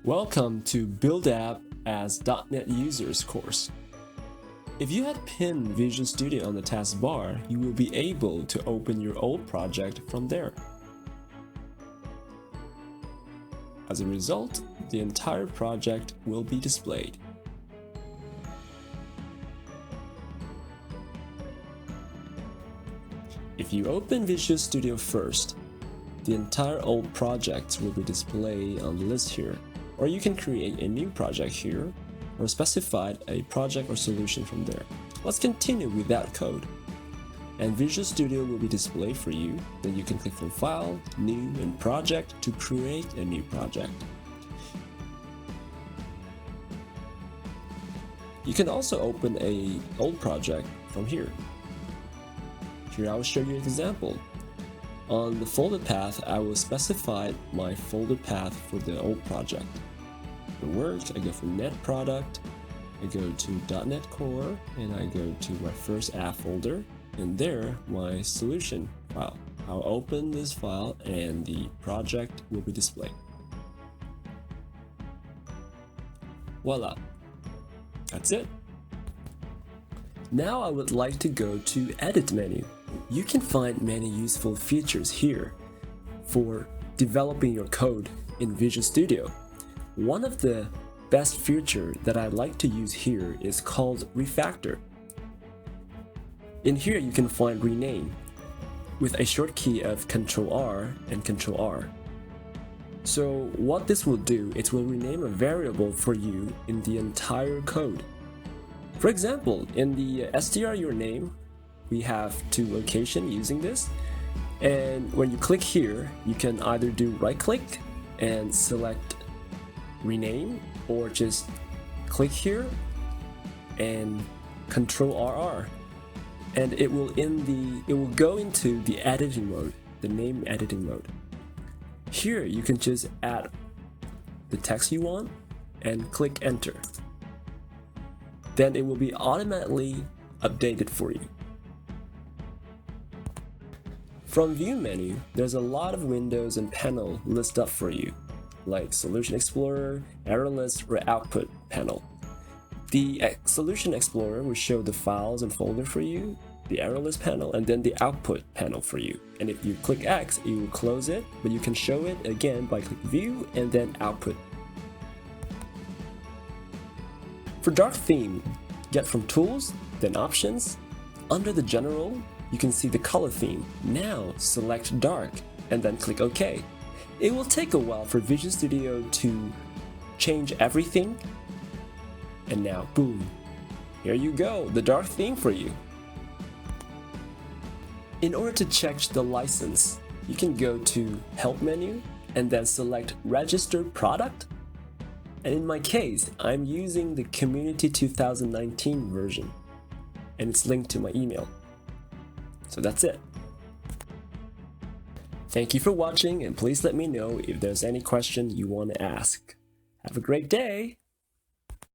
Welcome to Build App as .NET Users course. If you had pinned Visual Studio on the taskbar, you will be able to open your old project from there. As a result, the entire project will be displayed. If you open Visual Studio first, the entire old project will be displayed on the list here, or you can create a new project here, or specify a project or solution from there. Let's continue with that code. And Visual Studio will be displayed for you, then you can click from File, New, and Project to create a new project. You can also open an old project from here. Here I will show you an example. On the folder path, I will specify my folder path for the old project. For work, I go for Net Product, I go to .NET Core, and I go to my first app folder, and there, my solution file. I'll open this file and the project will be displayed. Voila! That's it. Now I would like to go to Edit menu. You can find many useful features here for developing your code in Visual Studio. One of the best features that I like to use here is called Refactor. In here you can find rename with a short key of Ctrl+R and Ctrl+R. So what this will do, it will rename a variable for you in the entire code. For example, in the str your name, we have two locations using this, and when you click here, you can either do right click and select rename, or just click here and Ctrl+RR, and it will go into the editing mode, the name editing mode. Here you can just add the text you want and click enter. Then it will be automatically updated for you. From View menu, there's a lot of windows and panel listed up for you, like Solution Explorer, Error List, or Output panel. The Solution Explorer will show the files and folder for you, the Error List panel, and then the Output panel for you. And if you click X, it will close it, but you can show it again by clicking View and then Output. For Dark Theme, get from Tools, then Options. Under the General, you can see the color theme. Now select dark and then click OK. It will take a while for Visual Studio to change everything. And now, boom, here you go, the dark theme for you. In order to check the license, you can go to Help menu and then select Registered Product. And in my case, I'm using the Community 2019 version, and it's linked to my email. So that's it. Thank you for watching, and please let me know if there's any question you want to ask. Have a great day!